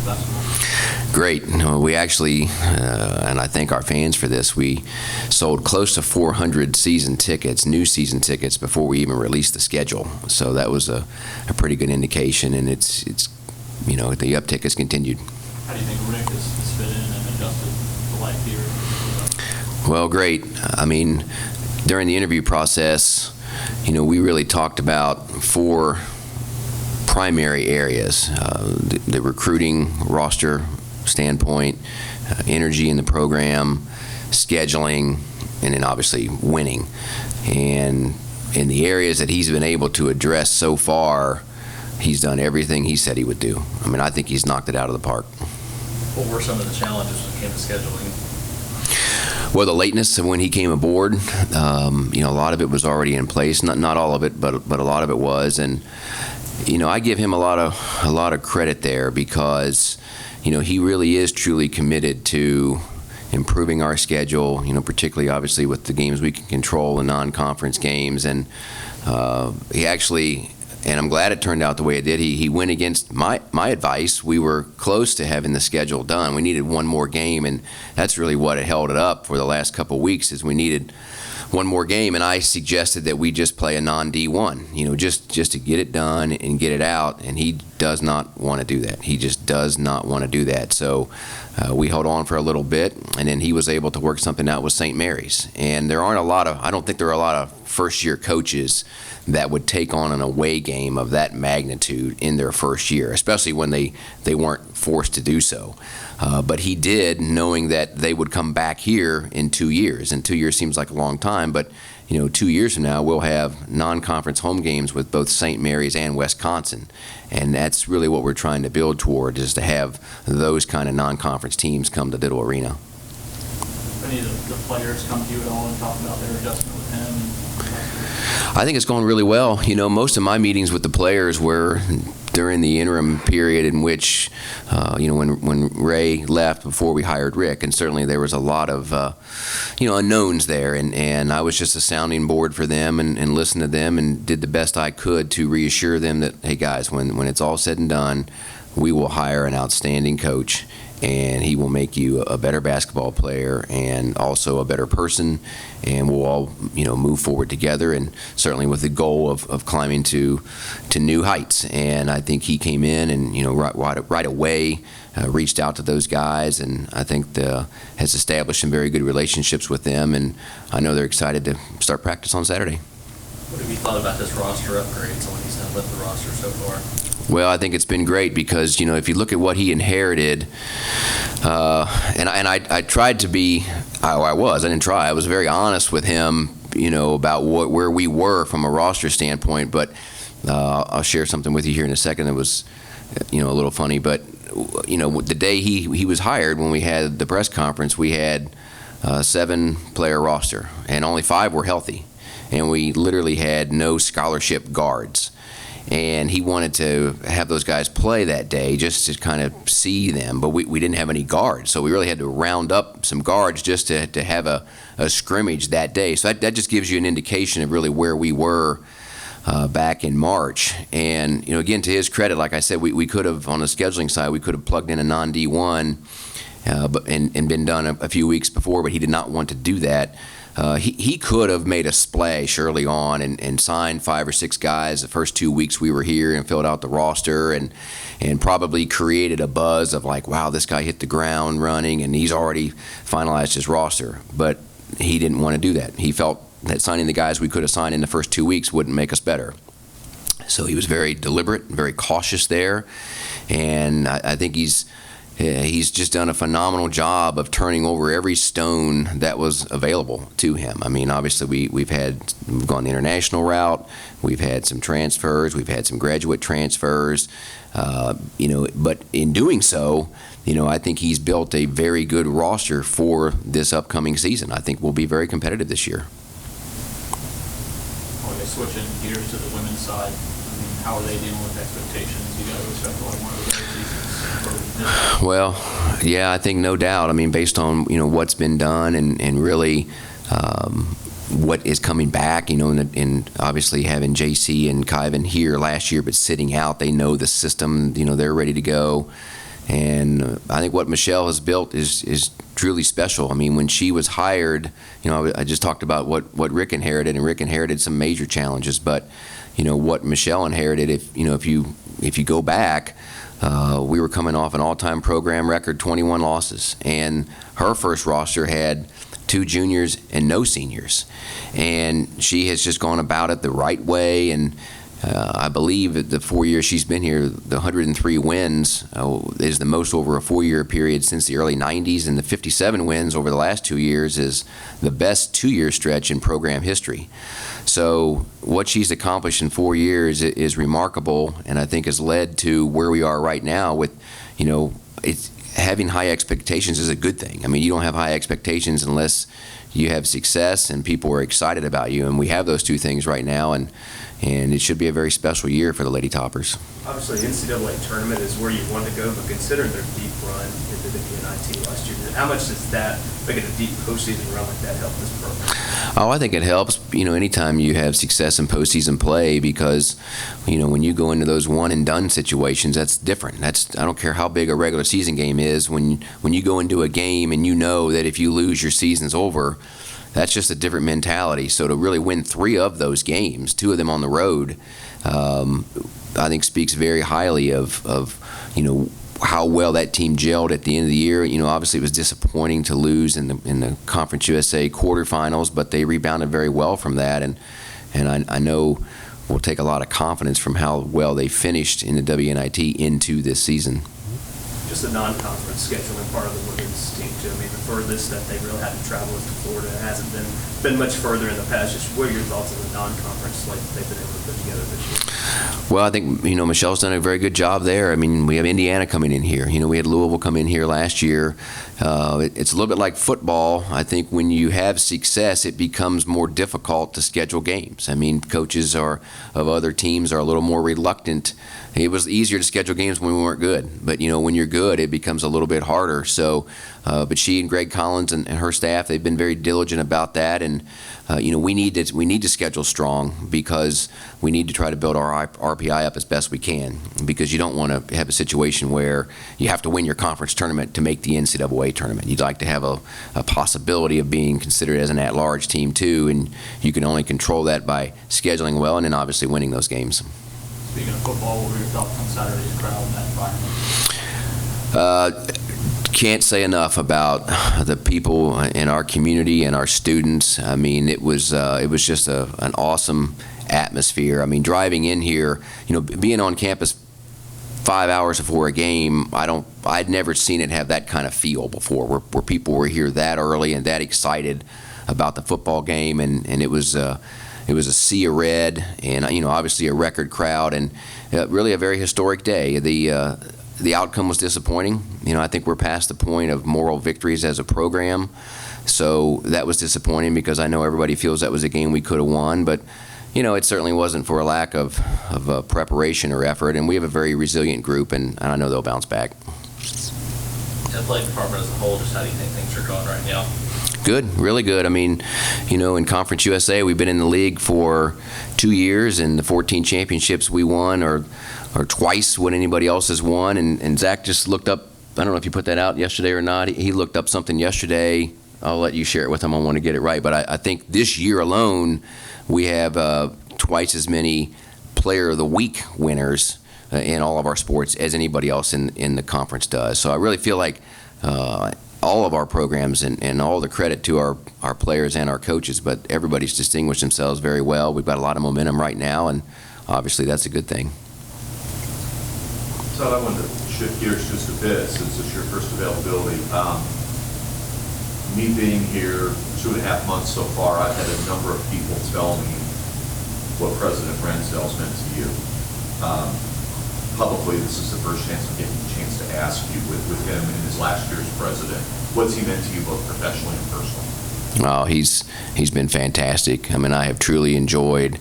women's basketball? Great. No, we actually, and I thank our fans for this, we sold close to 400 season tickets, new season tickets, before we even released the schedule. So that was a pretty good indication, and it's the uptick has continued. How do you think Rick has fit in and adjusted to life here? Well, great. I mean, during the interview process, we really talked about 4 primary areas: the recruiting roster standpoint, energy in the program, scheduling, and then obviously winning. And in the areas that he's been able to address so far, he's done everything he said he would do. I mean, I think he's knocked it out of the park. What were some of the challenges when it came to scheduling? Well, the lateness of when he came aboard, a lot of it was already in place. Not all of it, but a lot of it was. And I give him a lot of credit there, because he really is truly committed to improving our schedule. Particularly obviously with the games we can control, the non-conference games, and he actually. And I'm glad it turned out the way it did. He went against my advice. We were close to having the schedule done. We needed one more game, and that's really what held it up for the last couple of weeks, is we needed one more game. And I suggested that we just play a non-D1, just to get it done and get it out. And he does not want to do that. He just does not want to do that. So we held on for a little bit, and then he was able to work something out with St. Mary's. And I don't think there are a lot of first-year coaches that would take on an away game of that magnitude in their first year, especially when they weren't forced to do so. But he did, knowing that they would come back here in 2 years. And 2 years seems like a long time, but 2 years from now, we'll have non-conference home games with both St. Mary's and Wisconsin. And that's really what we're trying to build toward, is to have those kind of non-conference teams come to Diddle Arena. Any of the players come to you at all and talk about their adjustment with him? I think it's going really well. Most of my meetings with the players were during the interim period in which, when Ray left before we hired Rick, and certainly there was a lot of, unknowns there, and I was just a sounding board for them and listened to them and did the best I could to reassure them that, hey guys, when it's all said and done, we will hire an outstanding coach, and he will make you a better basketball player and also a better person, and we'll all move forward together, and certainly with the goal of climbing to new heights. And I think he came in and right away reached out to those guys, and I think has established some very good relationships with them, and I know they're excited to start practice on Saturday. What have you thought about this roster upgrade? Someone he's left the roster so far. Well, I think it's been great, because if you look at what he inherited, and I tried to be, I was very honest with him, about where we were from a roster standpoint. But I'll share something with you here in a second that was, a little funny. But the day he was hired, when we had the press conference, we had a 7-player roster, and only 5 were healthy, and we literally had no scholarship guards. And he wanted to have those guys play that day just to kind of see them, but we didn't have any guards, so we really had to round up some guards just to have a scrimmage that day. So that just gives you an indication of really where we were back in March. And again, to his credit, like I said, we could have, on the scheduling side, we could have plugged in a non-D1 and been done a few weeks before, but he did not want to do that. He could have made a splash early on and signed 5 or 6 guys the first 2 weeks we were here and filled out the roster and probably created a buzz of like, wow, this guy hit the ground running and he's already finalized his roster. But he didn't want to do that. He felt that signing the guys we could have signed in the first 2 weeks wouldn't make us better. So he was very deliberate, very cautious there, and I think he's just done a phenomenal job of turning over every stone that was available to him. I mean, obviously we've gone the international route, we've had some transfers, we've had some graduate transfers, but in doing so, I think he's built a very good roster for this upcoming season. I think we'll be very competitive this year. Okay, switching gears to the women's side, how are they dealing with expectations? You got to expect a lot more of the seasons. Well, yeah, I think no doubt. I mean, based on what's been done and really what is coming back, and obviously having JC and Kyvan here last year, but sitting out, they know the system. They're ready to go, And I think what Michelle has built is truly special. I mean, when she was hired, I just talked about what Rick inherited, and Rick inherited some major challenges. But what Michelle inherited, if you go back, we were coming off an all-time program record, 21 losses, and her first roster had 2 juniors and no seniors, and she has just gone about it the right way. And I believe that the 4 years she's been here, the 103 wins is the most over a 4-year period since the early 90s, and the 57 wins over the last 2 years is the best 2-year stretch in program history. So what she's accomplished in 4 years is remarkable, and I think has led to where we are right now with, having high expectations is a good thing. I mean, you don't have high expectations unless you have success and people are excited about you, and we have those 2 things right now, and it should be a very special year for the Lady Toppers. Obviously, the NCAA tournament is where you want to go, but considering their deep run into the WNIT last year, how much does that, making a deep postseason run like that, help this program? Oh, I think it helps, anytime you have success in postseason play, because, when you go into those one-and-done situations, that's different. I don't care how big a regular season game is, when you go into a game and you know that if you lose, your season's over, that's just a different mentality. So to really win 3 of those games, 2 of them on the road, I think speaks very highly of how well that team gelled at the end of the year. Obviously it was disappointing to lose in the Conference USA quarterfinals, but they rebounded very well from that, and I know we'll take a lot of confidence from how well they finished in the WNIT into this season. Just the non-conference scheduling part of the women's team too. I mean, the furthest that they really had to travel is to Florida. It hasn't been much further in the past. Just what are your thoughts on the non-conference slate that they've been able to put together this year? Well, I think, Michelle's done a very good job there. I mean, we have Indiana coming in here. We had Louisville come in here last year. It's a little bit like football. I think when you have success, it becomes more difficult to schedule games. I mean, coaches of other teams are a little more reluctant. It was easier to schedule games when we weren't good, but when you're good, it becomes a little bit harder. So, but she and Greg Collins and her staff, they've been very diligent about that, and we need to schedule strong, because we need to try to build our RPI up as best we can, because you don't want to have a situation where you have to win your conference tournament to make the NCAA tournament. You'd like to have a possibility of being considered as an at-large team too, and you can only control that by scheduling well and then obviously winning those games. Speaking of football, what were your thoughts on Saturday's crowd in that environment? Can't say enough about the people in our community and our students. I mean, it was just an awesome atmosphere. I mean, driving in here, being on campus 5 hours before a game, I'd never seen it have that kind of feel before, where people were here that early and that excited about the football game, and it was a sea of red, and obviously a record crowd, and really a very historic day. The outcome was disappointing. I think we're past the point of moral victories as a program, so that was disappointing, because I know everybody feels that was a game we could have won, but it certainly wasn't for a lack of preparation or effort, and we have a very resilient group, and I know they'll bounce back. Athletic department as a whole, just how do you think things are going right now? Good, really good. I mean, in Conference USA, we've been in the league for 2 years, and the 14 championships we won are twice what anybody else has won. And Zach just looked up, I don't know if you put that out yesterday or not, he looked up something yesterday. I'll let you share it with him. I want to get it right. But I think this year alone, we have twice as many Player of the Week winners in all of our sports as anybody else in the conference does. So I really feel like all of our programs, and all the credit to our players and our coaches, but everybody's distinguished themselves very well. We've got a lot of momentum right now, and obviously that's a good thing. Todd, I wanted to shift gears just a bit, since it's your first availability. Me being here 2.5 months so far, I've had a number of people tell me what President Ransdell's meant to you. Publicly, this is the first chance I'm getting a chance to ask you with him in his last year as president. What's he meant to you both professionally and personally? Oh, he's been fantastic. I mean, I have truly enjoyed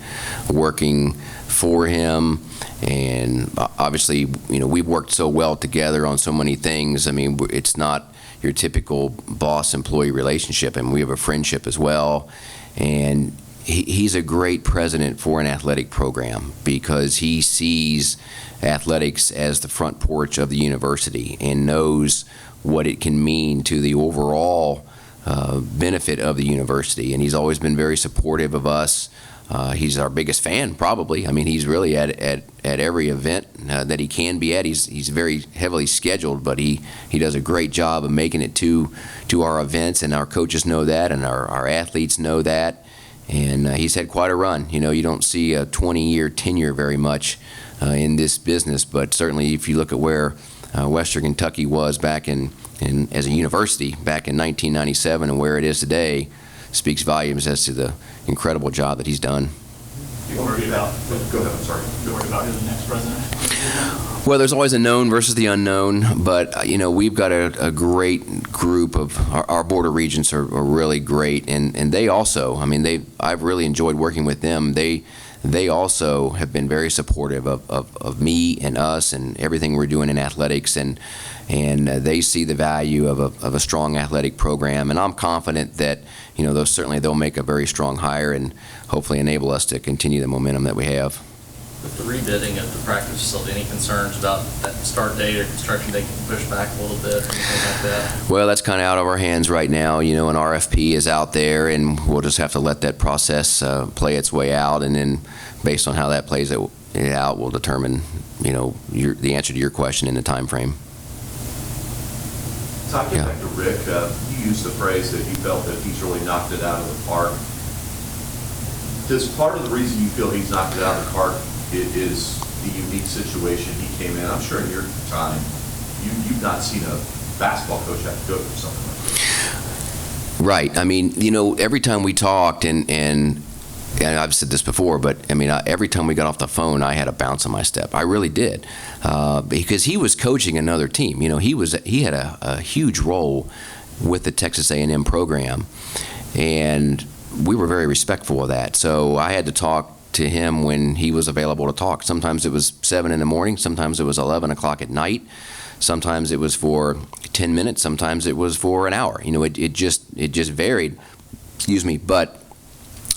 working for him, and obviously, we've worked so well together on so many things. I mean, it's not your typical boss-employee relationship, and we have a friendship as well. And he's a great president for an athletic program because he sees athletics as the front porch of the university and knows what it can mean to the overall benefit of the university. And he's always been very supportive of us. He's our biggest fan, probably. I mean, he's really at every event that he can be at. He's very heavily scheduled, but he does a great job of making it to our events, and our coaches know that, and our athletes know that. And he's had quite a run. You know, you don't see a 20-year tenure very much in this business, but certainly if you look at where Western Kentucky was back in as a university back in 1997 and where it is today, speaks volumes as to the incredible job that he's done. You worried about? Go ahead, I'm sorry. You worried about who the next president? Well, there's always a known versus the unknown, but you know, we've got a great group of our board of regents are really great, and they also, I mean, I've really enjoyed working with them. They also have been very supportive of me and us and everything we're doing in athletics, and they see the value of a strong athletic program, and I'm confident that, you know, they'll make a very strong hire and hopefully enable us to continue the momentum that we have. With the rebidding of the practice facility, any concerns about that start date or construction date can push back a little bit or anything like that? Well, that's kind of out of our hands right now. You know, an RFP is out there, and we'll just have to let that process play its way out, and then based on how that plays it out, we'll determine, you know, the answer to your question in the time frame. Todd, get back to Rick. You used the phrase that you felt that he's really knocked it out of the park. Does part of the reason you feel he's knocked it out of the park is the unique situation he came in? I'm sure in your time, you've not seen a basketball coach have to go through something like this. Right. I mean, you know, every time we talked, and I've said this before, but I mean, every time we got off the phone, I had a bounce in my step. I really did, because he was coaching another team. You know, he had a huge role with the Texas A&M program, and we were very respectful of that. So I had to talk to him when he was available to talk. Sometimes it was 7 in the morning, sometimes it was 11 o'clock at night, sometimes it was for 10 minutes, sometimes it was for an hour. You know, it just varied. Excuse me, but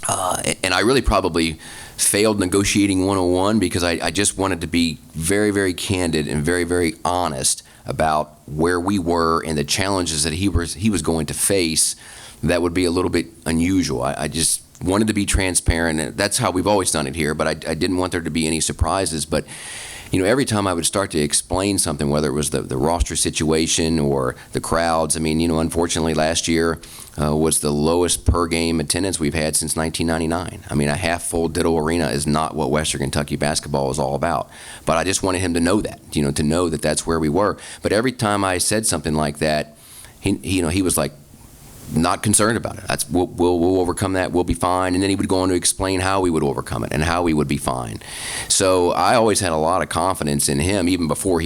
and I really probably failed negotiating 101 because I just wanted to be very, very candid and very, very honest about where we were and the challenges that he was going to face that would be a little bit unusual. I just wanted to be transparent, and that's how we've always done it here, but I didn't want there to be any surprises. But you know, every time I would start to explain something, whether it was the roster situation or the crowds, I mean, you know, unfortunately last year was the lowest per game attendance we've had since 1999. I mean, a half-full Ditto Arena is not what Western Kentucky basketball is all about. But I just wanted him to know that, you know, to know that that's where we were. But every time I said something like that, he was like, not concerned about it. We'll overcome that. We'll be fine. And then he would go on to explain how we would overcome it and how we would be fine. So I always had a lot of confidence in him, even before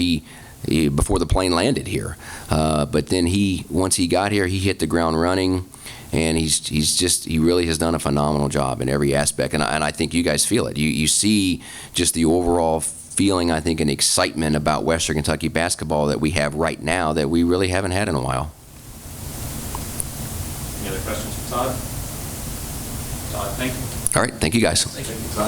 before the plane landed here. But then once he got here, he hit the ground running, and he really has done a phenomenal job in every aspect. And I think you guys feel it. You see just the overall feeling, I think, and excitement about Western Kentucky basketball that we have right now that we really haven't had in a while. Any other questions for Todd? Todd, thank you. All right. Thank you, guys. Thank you, Todd.